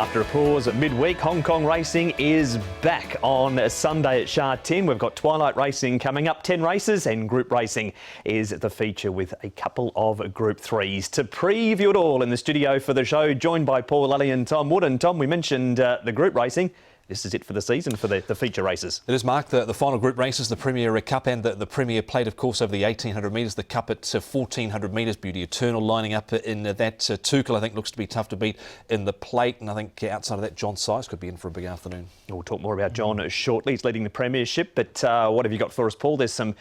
After a pause midweek, Hong Kong racing is back on Sunday at Sha Tin. We've got twilight racing coming up, 10 races, and group racing is the feature with a couple of Group 3s. To preview it all in the studio for the show, joined by Paul Lally and Tom Wood. And Tom, we mentioned the group racing. This is it for the season for the feature races. It is, Mark, the final group races, the Premier Cup and the Premier Plate, of course, over the 1,800 metres. The Cup at 1,400 metres. Beauty Eternal lining up in that. Tuchel, I think, looks to be tough to beat in the Plate. And I think outside of that, John Size could be in for a big afternoon. We'll talk more about John shortly. He's leading the Premiership. But what have you got for us, Paul? There's some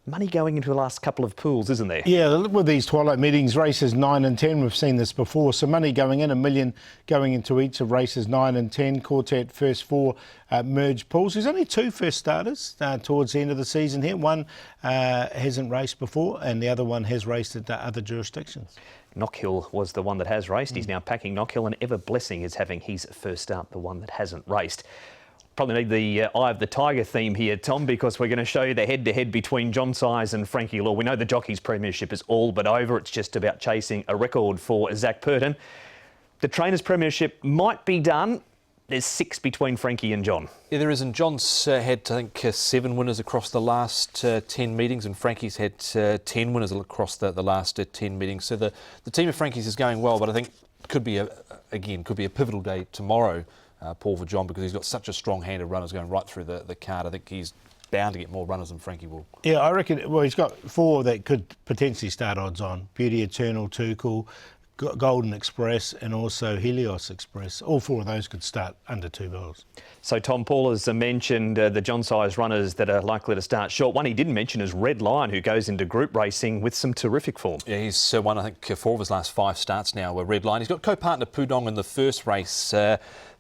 money going into the last couple of pools, isn't there? Yeah, with these twilight meetings, races 9 and 10, we've seen this before. So money going in, $1 million going into each of races 9 and 10. Quartet first four merged pools. There's only two first starters towards the end of the season here. One hasn't raced before and the other one has raced at other jurisdictions. Knockhill was the one that has raced. He's now packing Knockhill, and Ever Blessing is having his first start, the one that hasn't raced. Probably need the Eye of the Tiger theme here, Tom, because we're going to show you the head-to-head between John Size and Frankie Law. We know the Jockey's Premiership is all but over. It's just about chasing a record for Zach Purton. The Trainers' Premiership might be done. There's 6 between Frankie and John. Yeah, there is. And John's had, I think, 7 winners across the last 10 meetings, and Frankie's had 10 winners across the last 10 meetings. So the team of Frankie's is going well, but I think could be a pivotal day tomorrow, Paul, for John, because he's got such a strong hand of runners going right through the card. I think he's bound to get more runners than Frankie will. Yeah, I reckon, well, he's got 4 that could potentially start odds on. Beauty Eternal, Tuchel, Golden Express and also Helios Express. All 4 of those could start under $2. So Tom, Paul has mentioned the John Size runners that are likely to start short. One he didn't mention is Red Lion, who goes into group racing with some terrific form. Yeah, he's won, I think, 4 of his last 5 starts now with Red Lion. He's got co-partner Pudong in the first race.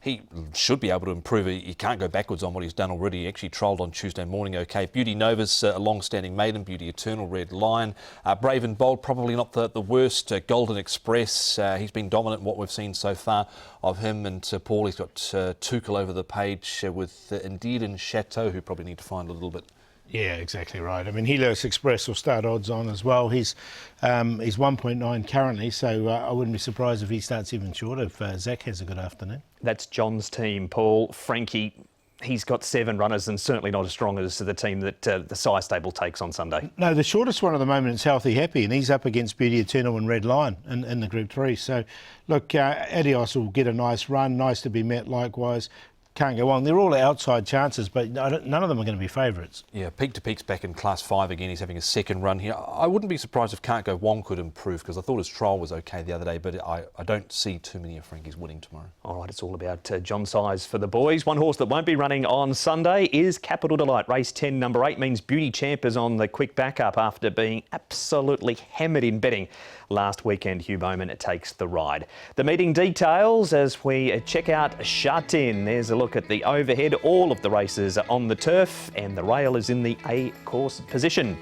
He should be able to improve. He can't go backwards on what he's done already. He actually trolled on Tuesday morning, OK. Beauty Nova's a long-standing maiden. Beauty Eternal, Red Lion. Brave and Bold, probably not the worst. Golden Express, he's been dominant in what we've seen so far of him. And Paul, he's got Tuchel over the page with Indeed and Chateau, who probably need to find a little bit. Yeah, exactly right. I mean, Helios Express will start odds on as well. He's 1.9 currently, so I wouldn't be surprised if he starts even short if Zach has a good afternoon. That's John's team, Paul. Frankie, he's got 7 runners and certainly not as strong as the team that the Size stable takes on Sunday. No, the shortest one at the moment is Healthy Happy, and he's up against Beauty Eternal and Red Lion in the Group 3. So, look, Adios will get a nice run, nice to be met likewise. Can't go on. They're all outside chances, but none of them are going to be favourites. Yeah, Peak to Peak's back in Class 5 again. He's having a second run here. I wouldn't be surprised if Can't Go Wong could improve, because I thought his trial was OK the other day, but I don't see too many of Frankie's winning tomorrow. All right, it's all about John Size for the boys. One horse that won't be running on Sunday is Capital Delight. Race 10, number 8, means Beauty Champ is on the quick backup after being absolutely hammered in betting last weekend. Hugh Bowman takes the ride. The meeting details as we check out Sha Tin. There's a look at the overhead. All of the races are on the turf and the rail is in the A course position.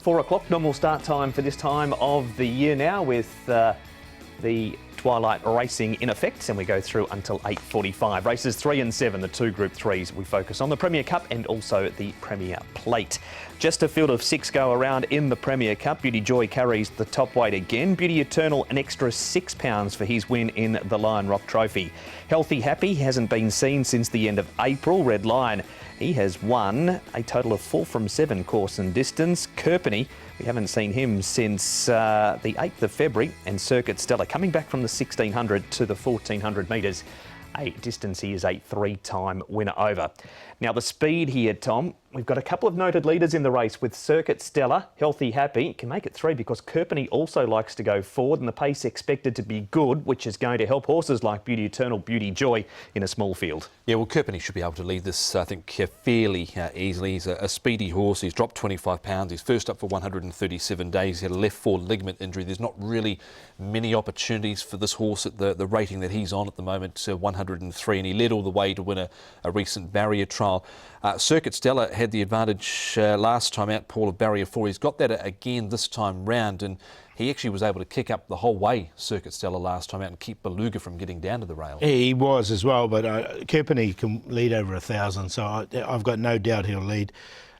4 o'clock, normal start time for this time of the year now, with the twilight racing in effect, and we go through until 8:45. Races 3 and 7, the 2 Group 3s. We focus on the Premier Cup and also the Premier Plate. Just a field of 6 go around in the Premier Cup. Beauty Joy carries the top weight again. Beauty Eternal an extra £6 for his win in the Lion Rock Trophy. Healthy Happy hasn't been seen since the end of April. Red Lion, he has won a total of 4 from 7 course and distance. Kerpenny, we haven't seen him since the 8th of February. And Circuit Stella coming back from the 1600 to the 1400 metres. A distance he is a 3-time winner over. Now the speed here, Tom, we've got a couple of noted leaders in the race with Circuit Stella. Healthy Happy can make it 3 because Kerpenny also likes to go forward, and the pace expected to be good, which is going to help horses like Beauty Eternal, Beauty Joy in a small field. Yeah, well, Kerpenny should be able to lead this, I think, fairly easily. He's a speedy horse. He's dropped 25 pounds. He's first up for 137 days. He had a left fore ligament injury. There's not really many opportunities for this horse at the rating that he's on at the moment, 103, and he led all the way to win a recent barrier trial. Circuit Stella had the advantage last time out, Paul, of barrier 4. He's got that again this time round, and he actually was able to kick up the whole way, Circuit Stella, last time out and keep Beluga from getting down to the rail. He was as well, but Kerpenny can lead over 1,000, so I've got no doubt he'll lead.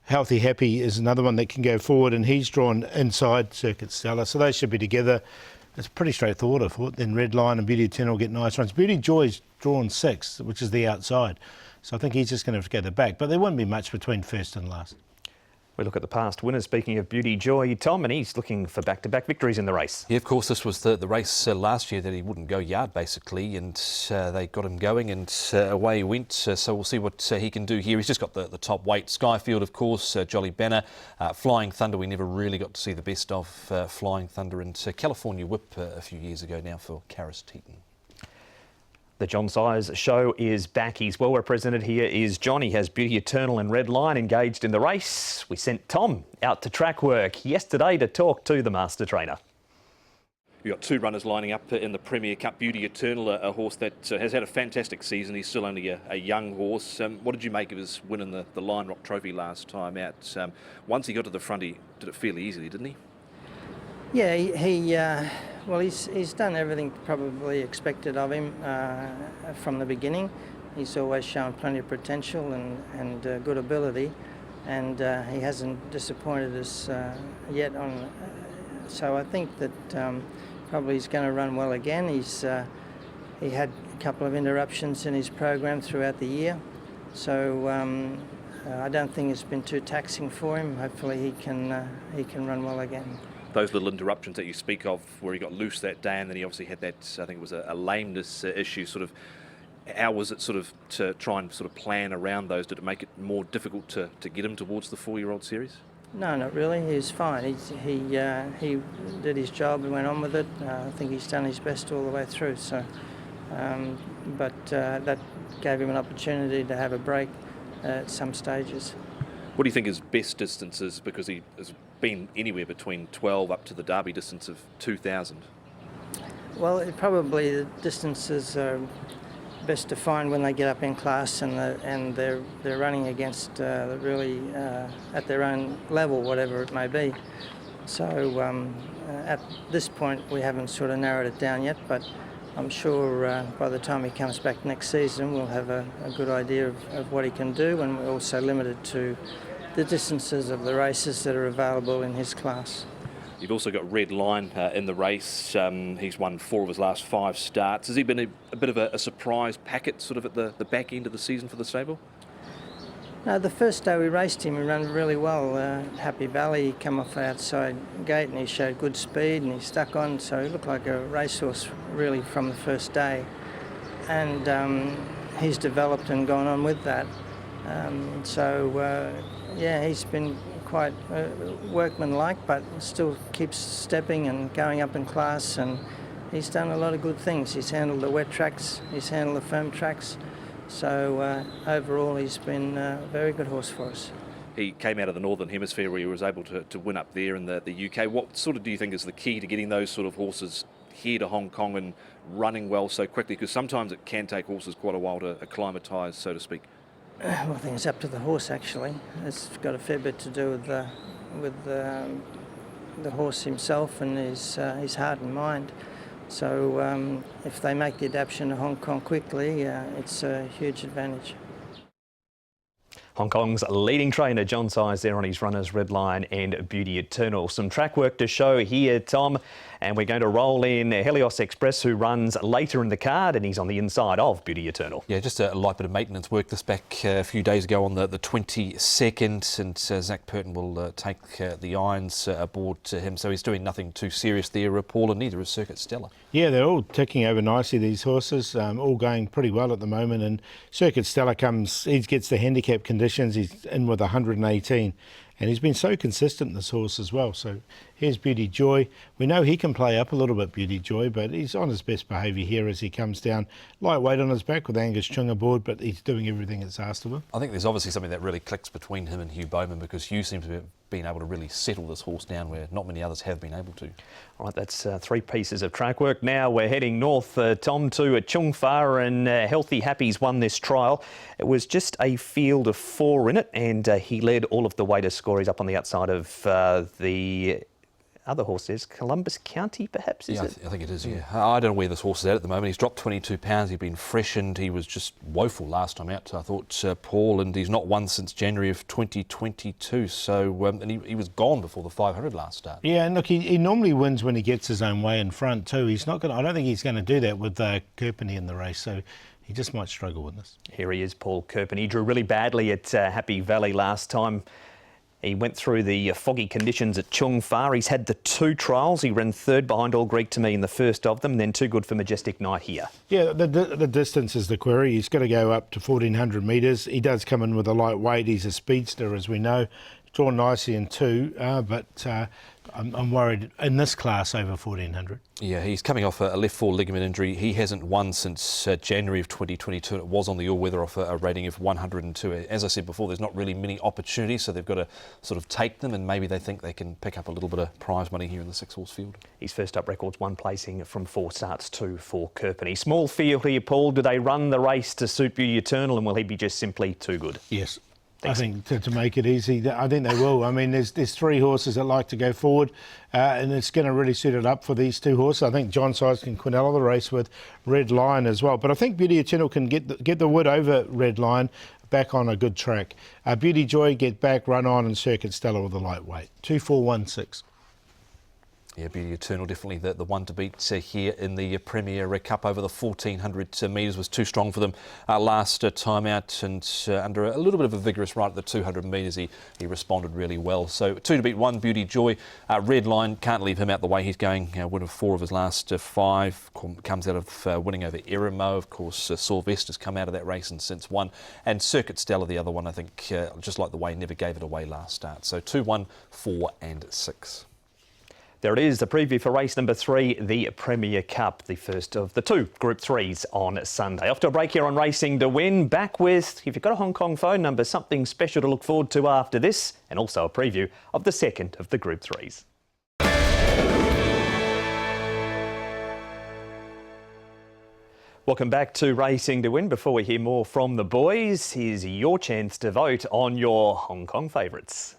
Healthy Happy is another one that can go forward, and he's drawn inside Circuit Stella, so they should be together. It's pretty straightforward, I thought. Then Red Lion and Beauty Eternal get nice runs. Beauty Joy's drawn 6, which is the outside. So I think he's just going to have to go the back. But there won't be much between first and last. We look at the past winners. Speaking of Beauty Joy, Tom, and he's looking for back-to-back victories in the race. Yeah, of course, this was the race last year that he wouldn't go yard, basically, and they got him going, and away he went. So we'll see what he can do here. He's just got the top weight. Skyfield, of course, Jolly Banner, Flying Thunder. We never really got to see the best of Flying Thunder, and California Whip a few years ago now for Karis Teton. The John Size show is back. He's well represented. Here is John. He has Beauty Eternal and Red Lion engaged in the race. We sent Tom out to track work yesterday to talk to the master trainer. You've got 2 runners lining up in the Premier Cup. Beauty Eternal, a horse that has had a fantastic season. He's still only a young horse. What did you make of his winning the Lion Rock Trophy last time out? Once he got to the front, he did it fairly easily, didn't he? Yeah, well, he's done everything probably expected of him from the beginning. He's always shown plenty of potential and good ability, and he hasn't disappointed us yet. So I think that probably he's going to run well again. He had a couple of interruptions in his program throughout the year, so I don't think it's been too taxing for him. Hopefully he can run well again. Those little interruptions that you speak of, where he got loose that day, and then he obviously had that, I think it was a lameness issue. Sort of, how was it sort of to try and sort of plan around those? Did it make it more difficult to get him towards the 4-year-old series? No, not really. He was fine. He did his job and went on with it. I think he's done his best all the way through. So, but that gave him an opportunity to have a break at some stages. What do you think his best distance is? Because he has been anywhere between 12 up to the Derby distance of 2,000. Well, probably the distances are best defined when they get up in class and they're running against really at their own level, whatever it may be. So at this point we haven't sort of narrowed it down yet, but I'm sure by the time he comes back next season we'll have a good idea of what he can do, and we're also limited to the distances of the races that are available in his class. You've also got Red Lion in the race. He's won 4 of his last 5 starts. Has he been a bit of a surprise packet sort of at the back end of the season for the stable? No, the first day we raced him, he ran really well. Happy Valley, he came off the outside gate and he showed good speed and he stuck on, so he looked like a racehorse really from the first day. And he's developed and gone on with that. Yeah, he's been quite workmanlike, but still keeps stepping and going up in class, and he's done a lot of good things. He's handled the wet tracks, he's handled the firm tracks, so overall he's been a very good horse for us. He came out of the Northern Hemisphere where he was able to win up there in the UK. What sort of do you think is the key to getting those sort of horses here to Hong Kong and running well so quickly? Because sometimes it can take horses quite a while to acclimatise, so to speak. Well, I think it's up to the horse actually. It's got a fair bit to do with the horse himself and his heart and mind. So if they make the adaptation to Hong Kong quickly, it's a huge advantage. Hong Kong's leading trainer, John Size, there on his runners, Red Lion and Beauty Eternal. Some track work to show here, Tom, and we're going to roll in Helios Express, who runs later in the card, and he's on the inside of Beauty Eternal. Yeah, just a light bit of maintenance work this back a few days ago on the 22nd, and Zach Purton will take the irons aboard to him, so he's doing nothing too serious there, Paul, and neither is Circuit Stella. Yeah, they're all ticking over nicely, these horses, all going pretty well at the moment, and Circuit Stella he gets the handicap conditions, he's in with 118, and he's been so consistent, this horse as well. So here's Beauty Joy. We know he can play up a little bit, Beauty Joy, but he's on his best behaviour here as he comes down. Lightweight on his back with Angus Chung aboard, but he's doing everything that's asked of him. I think there's obviously something that really clicks between him and Hugh Bowman, because Hugh seems to have been able to really settle this horse down where not many others have been able to. All right, that's 3 pieces of track work. Now we're heading north, Tom, to Chung Fa, and Healthy Happy's won this trial. It was just a field of 4 in it, and he led all of the way to score. He's up on the outside of the other horse is Columbus County, perhaps, is Yeah, it? I think it is, yeah. I don't know where this horse is at the moment. He's dropped 22 pounds. He's been freshened. He was just woeful last time out, I thought, Paul, and he's not won since January of 2022. So, and he was gone before the 500 last start. Yeah, and look, he normally wins when he gets his own way in front too. He's not going. I don't think he's going to do that with Kerpenny in the race. So he just might struggle with this. Here he is, Paul Kerpen. He drew really badly at Happy Valley last time. He went through the foggy conditions at Chung Fa. He's had the 2 trials. He ran 3rd behind All Greek to Me in the first of them, then too good for Majestic Night here. Yeah, the distance is the query. He's got to go up to 1,400 metres. He does come in with a light weight. He's a speedster, as we know. Drawn nicely in 2, but I'm worried in this class over 1,400. Yeah, he's coming off a left fore ligament injury. He hasn't won since January of 2022, and it was on the all-weather off a rating of 102. As I said before, there's not really many opportunities, so they've got to sort of take them, and maybe they think they can pick up a little bit of prize money here in the 6-horse field. His first up record's 1 placing from 4 starts, 2 for Kerpenny. Small field here, Paul. Do they run the race to suit Beauty Eternal, and will he be just simply too good? Yes. Thanks. I think to make it easy, I think they will. I mean, there's 3 horses that like to go forward, and it's going to really suit it up for these 2 horses. I think John Sides can quinella the race with Red Lion as well. But I think Beauty Eternal can get the wood over Red Lion back on a good track. Beauty Joy get back, run on, and Circuit Stella with the lightweight. 2, 4, 1, 6. Yeah, Beauty Eternal definitely the one to beat here in the Premier Cup. Over the 1,400 metres was too strong for them last time out, and under a little bit of a vigorous ride at the 200 metres, he responded really well. So 2 to beat 1, Beauty Joy. Red Line, can't leave him out the way. He's going win of 4 of his last 5. Comes out of winning over Eremo. Of course, Sylvester has come out of that race and since won. And Circuit Stella, the other one, I think, just like the way, never gave it away last start. So 2, 1, 4 and 6. There it is, the preview for race number 3, the Premier Cup, the first of the 2 Group 3s on Sunday. Off to a break here on Racing to Win. Back with, if you've got a Hong Kong phone number, something special to look forward to after this, and also a preview of the second of the Group 3s. Welcome back to Racing to Win. Before we hear more from the boys, here's your chance to vote on your Hong Kong favourites.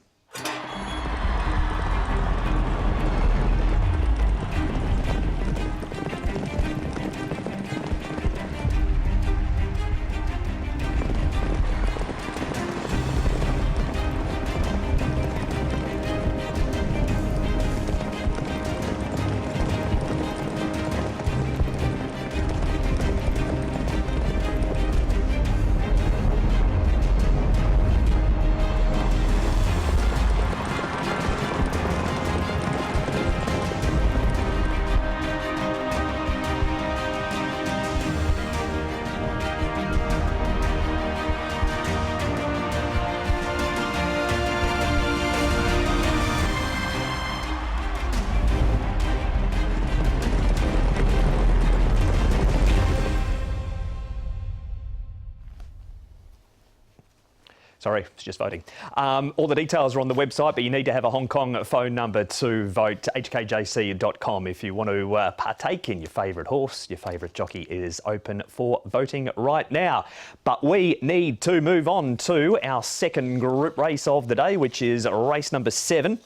Sorry, it's just voting. All the details are on the website, but you need to have a Hong Kong phone number to vote. hkjc.com if you want to partake in your favourite horse. Your favourite jockey is open for voting right now. But we need to move on to our second group race of the day, which is race number 7.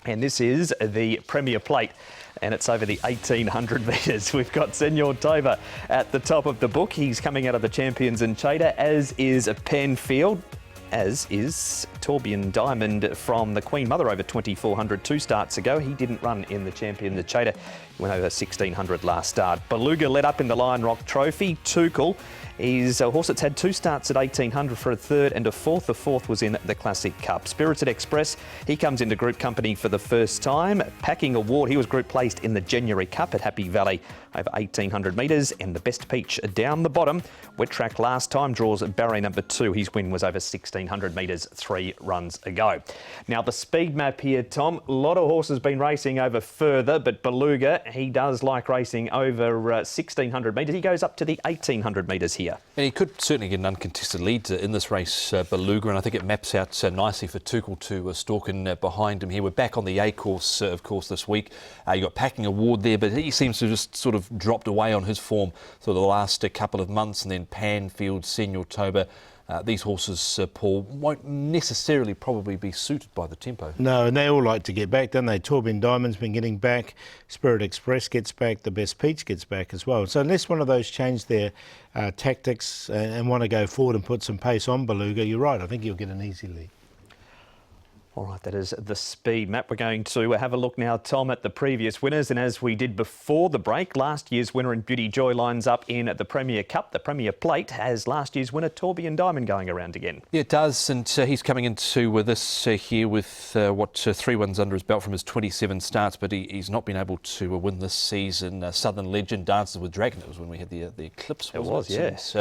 And this is the Premier Plate. And it's over the 1,800 metres. We've got Senor Toba at the top of the book. He's coming out of the Champions in Chater, as is Penfield, as is Torbjorn Diamond from the Queen Mother over 2,400 2 starts ago. He didn't run in the Champions in Chater. He went over 1,600 last start. Beluga led up in the Lion Rock Trophy. Tuchel is a horse that's had 2 starts at 1,800 for a 3rd and a 4th. The 4th was in the Classic Cup. Spirited Express, he comes into group company for the first time. Packing Award, he was group placed in the January Cup at Happy Valley over 1,800 metres. And the Best Peach down the bottom. Wet Track last time draws barrier number 2. His win was over 1,600 metres 3 runs ago. Now the speed map here, Tom. A lot of horses been racing over further, but Beluga, he does like racing over 1,600 metres. He goes up to the 1,800 metres here. And he could certainly get an uncontested lead in this race, Beluga, and I think it maps out nicely for Tuchel to stalk in behind him here. We're back on the A course, of course, this week. You got Packing Award there, but he seems to have just sort of dropped away on his form for the last couple of months, and then Penfield, Senor Toba. these horses, Paul, won't necessarily probably be suited by the tempo. No, and they all like to get back, don't they? Tourbillon Diamond's been getting back, Spirit Express gets back, the Best Peach gets back as well. So unless one of those change their tactics and want to go forward and put some pace on Beluga, you're right, I think you'll get an easy lead. All right, that is the speed map. We're going to have a look now, Tom, at the previous winners. And as we did before the break, last year's winner in Beauty Joy lines up in the Premier Cup. The Premier Plate has last year's winner, Tourbillon Diamond, going around again. Yeah, it does. And he's coming into this here with 3 wins under his belt from his 27 starts. But he's not been able to win this season. Southern Legend, Dances with Dragon. It was when we had the eclipse. It was, yes.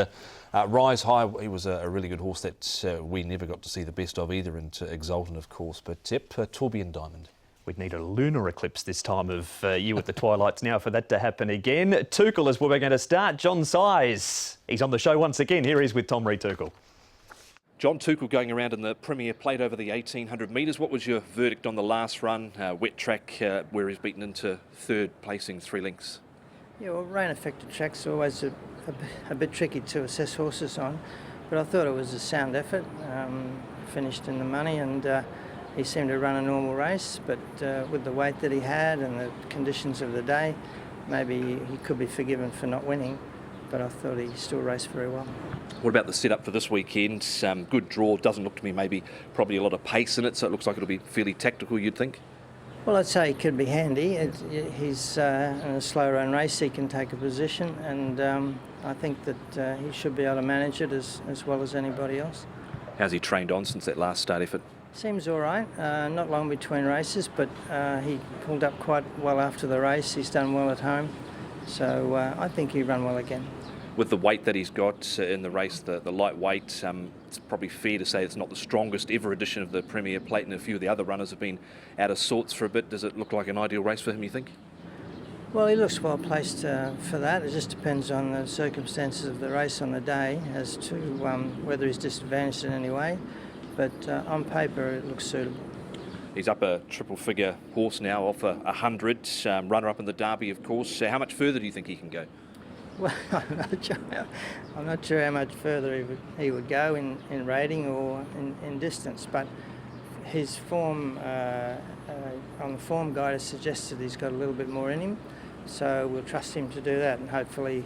Rise High, he was a really good horse that we never got to see the best of either, and Exultant, of course. But Tourbillon Diamond. We'd need a lunar eclipse this time of year with the twilights now for that to happen again. Tuchel is where we're going to start. John Size, he's on the show once again. Here he is with Tom Reed-Tuchel. John Tuchel going around in the Premier Plate over the 1800 metres. What was your verdict on the last run? Wet track where he's beaten into third, placing 3 lengths. Yeah, well, rain-affected tracks are always a bit tricky to assess horses on, but I thought it was a sound effort. Finished in the money, and he seemed to run a normal race, but with the weight that he had and the conditions of the day, maybe he could be forgiven for not winning, but I thought he still raced very well. What about the setup for this weekend? Good draw, doesn't look to me probably a lot of pace in it, so it looks like it'll be fairly tactical, you'd think? Well, I'd say he could be handy. He's in a slow run race, he can take a position, and I think that he should be able to manage it as well as anybody else. How's he trained on since that last start effort? Seems all right. Not long between races, but he pulled up quite well after the race. He's done well at home, so I think he'll run well again. With the weight that he's got in the race, the light weight, it's probably fair to say it's not the strongest ever edition of the Premier Plate, and a few of the other runners have been out of sorts for a bit. Does it look like an ideal race for him, you think? Well, he looks well placed for that. It just depends on the circumstances of the race on the day as to whether he's disadvantaged in any way. But on paper, it looks suitable. He's up a triple figure horse now, off 100, runner-up in the Derby, of course. How much further do you think he can go? Well, I'm not sure how much further he would go in rating or in distance, but his form on the form guide has suggested he's got a little bit more in him, so we'll trust him to do that, and hopefully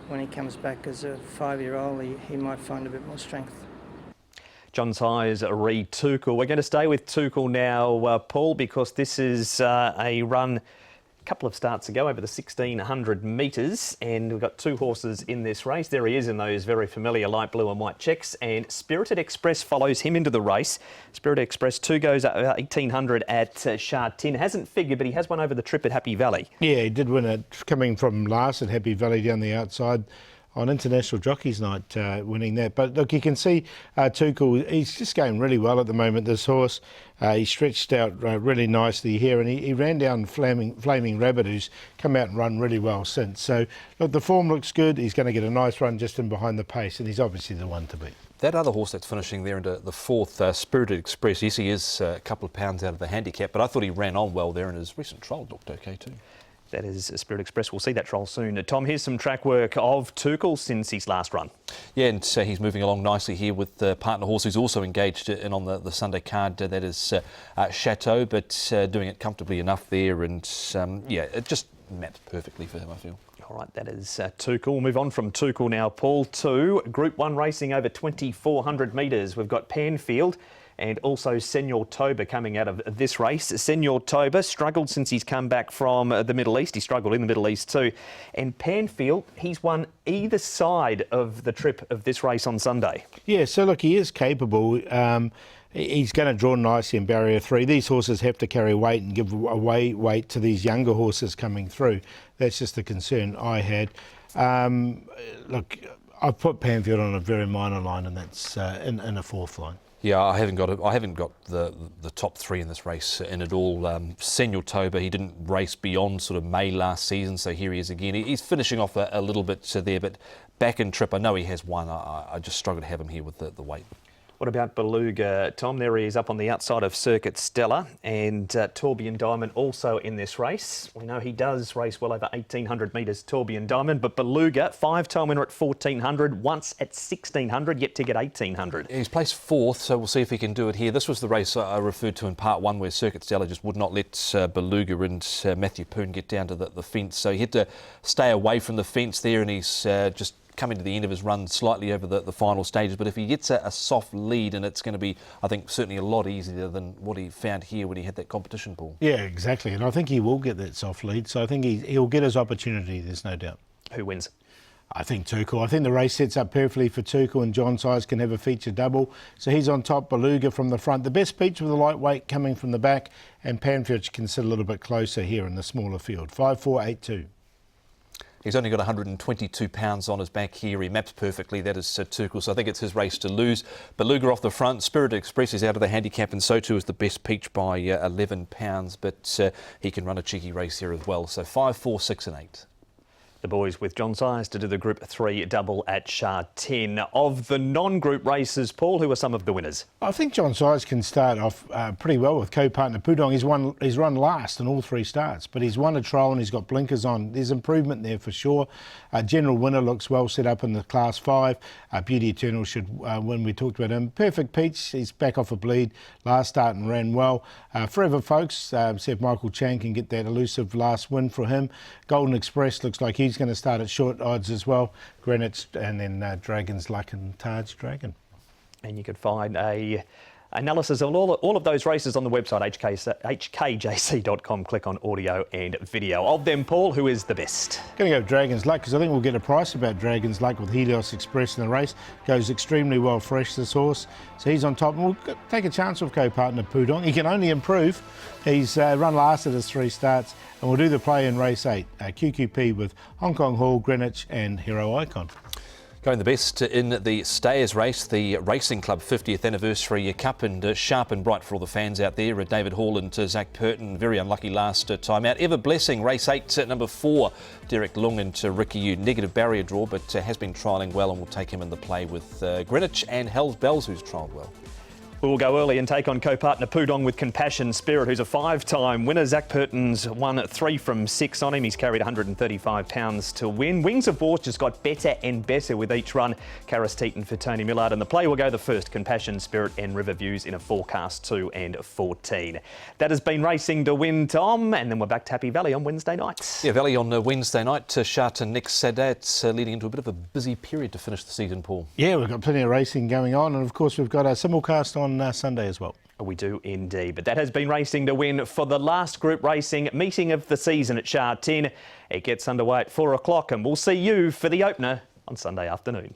when he comes back as a 5-year-old he might find a bit more strength. John Size, Reed-Tuchel. We're going to stay with Tuchel now, Paul, because this is a run a couple of starts ago over the 1600 metres, and we've got 2 horses in this race. There he is in those very familiar light blue and white checks, and Spirited Express follows him into the race. Spirited Express 2 goes at 1800 at Sha Tin. Hasn't figured, but he has won over the trip at Happy Valley. Yeah, he did win it coming from last at Happy Valley down the outside on International Jockeys Night, winning that. But look, you can see Tuchel, he's just going really well at the moment, this horse. He stretched out really nicely here, and he ran down Flaming Rabbit, who's come out and run really well since. So, look, the form looks good. He's going to get a nice run just in behind the pace, and he's obviously the one to beat. That other horse that's finishing there into the 4th, Spirited Express, yes, he is a couple of pounds out of the handicap, but I thought he ran on well there, and his recent trial looked okay too. That is Spirit Express. We'll see that trial soon. Tom, here's some track work of Tuchel since his last run. Yeah, and he's moving along nicely here with the partner horse who's also engaged in on the Sunday card. That is Chateau, but doing it comfortably enough there, and yeah, it just maps perfectly for him, I feel. All right, that is Tuchel. We'll move on from Tuchel now, Paul, to Group 1 racing over 2,400 metres. We've got Panfield and also Senor Toba coming out of this race. Senor Toba struggled since he's come back from the Middle East. He struggled in the Middle East too. And Panfield, he's won either side of the trip of this race on Sunday. Yeah, so look, he is capable. He's going to draw nicely in barrier 3. These horses have to carry weight and give away weight to these younger horses coming through. That's just the concern I had. Look, I've put Panfield on a very minor line, and that's in a 4th line. Yeah, I haven't got the top 3 in this race in it all. Senor Toba, he didn't race beyond sort of May last season, so here he is again. He's finishing off a little bit there, but back in trip, I know he has won. I just struggle to have him here with the weight. What What about Beluga, Tom? There he is up on the outside of Circuit Stella, and Tourbillon Diamond also in this race. We know he does race well over 1,800 metres, Tourbillon Diamond, but Beluga, 5-time winner at 1,400, once at 1,600, yet to get 1,800. He's placed 4th, so we'll see if he can do it here. This was the race I referred to in part 1 where Circuit Stella just would not let Beluga and Matthew Poon get down to the fence, so he had to stay away from the fence there, and he's just coming to the end of his run slightly over the final stages. But if he gets a soft lead, and it's going to be, I think, certainly a lot easier than what he found here when he had that competition, Paul. Yeah, exactly. And I think he will get that soft lead. So I think he'll get his opportunity, there's no doubt. Who wins? I think Tuchel. I think the race sets up perfectly for Tuchel, and John Size can have a feature double. So he's on top, Beluga from the front. The best peach with the lightweight coming from the back, and Panfitch can sit a little bit closer here in the smaller field. 5-4-8-2. He's only got 122 pounds on his back here. He maps perfectly. That is Tuchel, so I think it's his race to lose. Beluga off the front. Spirit Express is out of the handicap, and so too is the best peach by 11 pounds. But he can run a cheeky race here as well. So 5, 4, 6 and 8. The boys with John Size to do the Group 3 double at Sha Tin. Of the non-group races, Paul, who are some of the winners? I think John Size can start off pretty well with co-partner Pudong. He's run last in all 3 starts, but he's won a trial and he's got blinkers on. There's improvement there for sure. General Winner looks well set up in the Class 5. Beauty Eternal should win. We talked about him. Perfect Peach, he's back off a bleed last start and ran well. Forever Folks, see if Michael Chang can get that elusive last win for him. Golden Express looks like he's going to start at short odds as well. Greenwich, and then Dragon's Luck and Taj Dragon. And you could find a analysis of all of those races on the website hkjc.com. Click on audio and video. Of them, Paul, who is the best? Going to go with Dragon's Luck, because I think we'll get a price about Dragon's Luck with Helios Express in the race. Goes extremely well fresh, this horse. So he's on top. And we'll take a chance with co-partner Pudong. He can only improve. He's run last at his 3 starts. And we'll do the play in race 8. QQP with Hong Kong Hall, Greenwich and Hero Icon. Going the best in the Stayers race, the Racing Club 50th Anniversary Cup, and sharp and bright for all the fans out there. David Hall and Zach Purton, very unlucky last time out. Ever Blessing, race 8, number 4, Derek Lung and Ricky Yu. Negative barrier draw, but has been trialling well, and will take him in the play with Greenwich and Hell's Bells, who's trialled well. We'll go early and take on co-partner Pudong with Compassion Spirit, who's a 5-time winner. Zach Purton's won 3 from 6 on him. He's carried 135 pounds to win. Wings of War just got better and better with each run. Karis Teaton for Tony Millard. And the play will go the first, Compassion Spirit and River Views in a forecast 2 and 14. That has been Racing to Win, Tom. And then we're back to Happy Valley on Wednesday night. Yeah, Valley on Wednesday night. Sha Tin next Saturday. It's leading into a bit of a busy period to finish the season, Paul. Yeah, we've got plenty of racing going on. And of course, we've got a simulcast on Sunday as well. We do indeed. But that has been Racing to Win for the last group racing meeting of the season at Sha Tin. It gets underway at 4 o'clock, and we'll see you for the opener on Sunday afternoon.